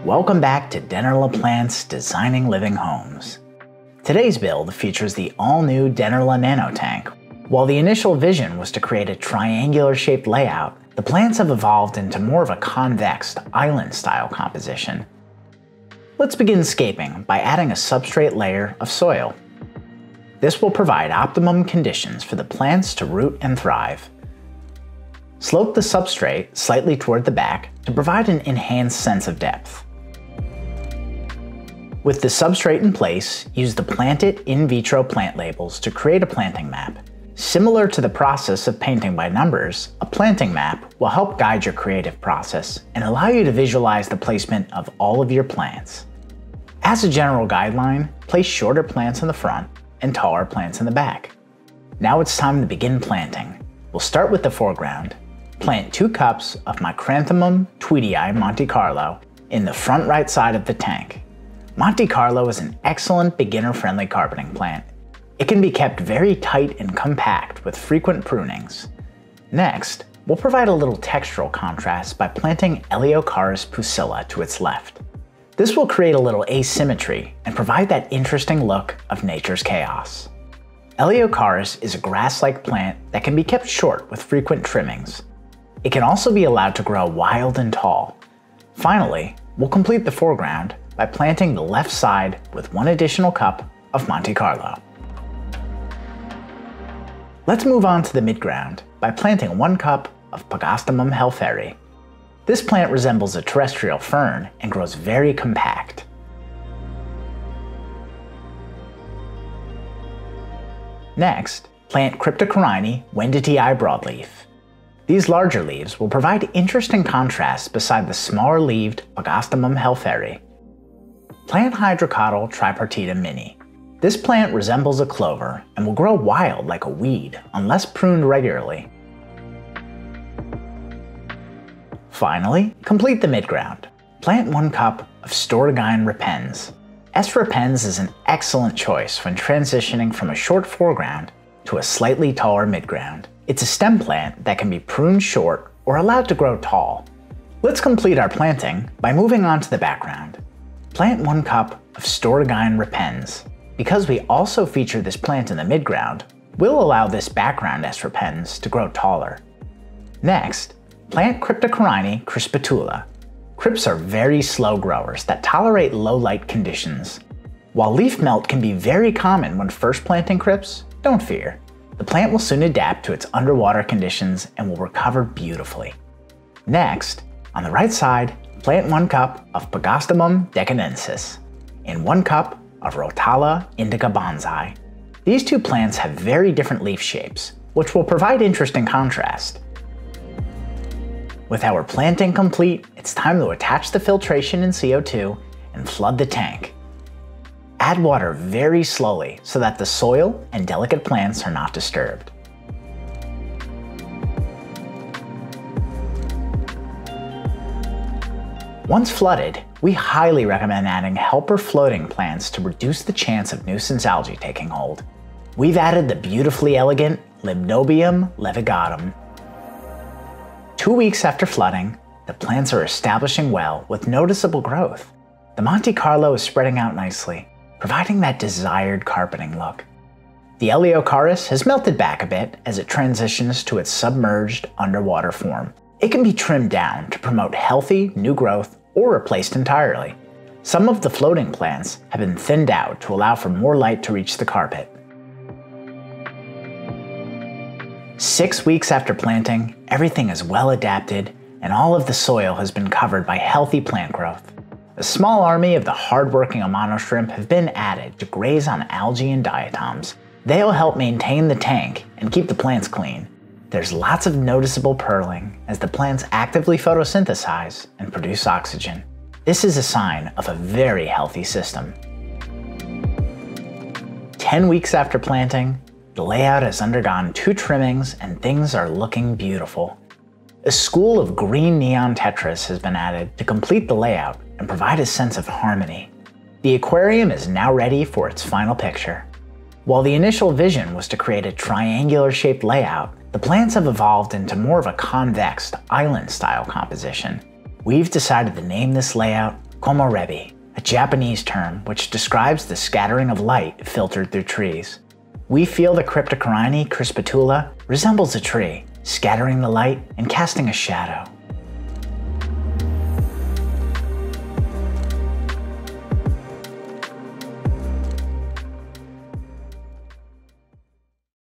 Welcome back to Dennerle Plants Designing Living Homes. Today's build features the all-new Dennerle Nano Tank. While the initial vision was to create a triangular-shaped layout, the plants have evolved into more of a convex, island-style composition. Let's begin scaping by adding a substrate layer of soil. This will provide optimum conditions for the plants to root and thrive. Slope the substrate slightly toward the back to provide an enhanced sense of depth. With the substrate in place, use the Plant It in vitro plant labels to create a planting map. Similar to the process of painting by numbers, a planting map will help guide your creative process and allow you to visualize the placement of all of your plants. As a general guideline, place shorter plants in the front and taller plants in the back. Now it's time to begin planting. We'll start with the foreground. Plant 2 cups of Micranthemum tweediei Monte Carlo in the front right side of the tank. Monte Carlo is an excellent beginner-friendly carpeting plant. It can be kept very tight and compact with frequent prunings. Next, we'll provide a little textural contrast by planting Eleocharis pusilla to its left. This will create a little asymmetry and provide that interesting look of nature's chaos. Eleocharis is a grass-like plant that can be kept short with frequent trimmings. It can also be allowed to grow wild and tall. Finally, we'll complete the foreground by planting the left side with 1 additional cup of Monte Carlo. Let's move on to the midground by planting 1 cup of Pogostemon helferi. This plant resembles a terrestrial fern and grows very compact. Next, plant Cryptocoryne wendtii broadleaf. These larger leaves will provide interesting contrast beside the smaller-leaved Pogostemon helferi. Plant Hydrocotyle tripartita mini. This plant resembles a clover and will grow wild like a weed unless pruned regularly. Finally, complete the midground. Plant 1 cup of Staurogyne repens. S. repens is an excellent choice when transitioning from a short foreground to a slightly taller midground. It's a stem plant that can be pruned short or allowed to grow tall. Let's complete our planting by moving on to the background. Plant 1 cup of Staurogyne repens. Because we also feature this plant in the midground, we'll allow this background S. repens to grow taller. Next, plant Cryptocoryne crispatula. Crips are very slow growers that tolerate low light conditions. While leaf melt can be very common when first planting crips, don't fear. The plant will soon adapt to its underwater conditions and will recover beautifully. Next, on the right side, plant 1 cup of Pogostemon deccanensis and 1 cup of Rotala indica bonsai. These 2 plants have very different leaf shapes, which will provide interesting contrast. With our planting complete, it's time to attach the filtration and CO2 and flood the tank. Add water very slowly so that the soil and delicate plants are not disturbed. Once flooded, we highly recommend adding helper floating plants to reduce the chance of nuisance algae taking hold. We've added the beautifully elegant Limnobium levigatum. 2 weeks after flooding, the plants are establishing well with noticeable growth. The Monte Carlo is spreading out nicely, providing that desired carpeting look. The Eleocharis has melted back a bit as it transitions to its submerged underwater form. It can be trimmed down to promote healthy new growth or replaced entirely. Some of the floating plants have been thinned out to allow for more light to reach the carpet. 6 weeks after planting, everything is well adapted and all of the soil has been covered by healthy plant growth. A small army of the hard-working amano shrimp have been added to graze on algae and diatoms. They'll help maintain the tank and keep the plants clean. There's lots of noticeable purling as the plants actively photosynthesize and produce oxygen. This is a sign of a very healthy system. 10 weeks after planting, the layout has undergone 2 trimmings and things are looking beautiful. A school of green neon tetras has been added to complete the layout and provide a sense of harmony. The aquarium is now ready for its final picture. While the initial vision was to create a triangular-shaped layout, the plants have evolved into more of a convex, island-style composition. We've decided to name this layout Komorebi, a Japanese term which describes the scattering of light filtered through trees. We feel the Cryptocoryne crispatula resembles a tree, scattering the light and casting a shadow.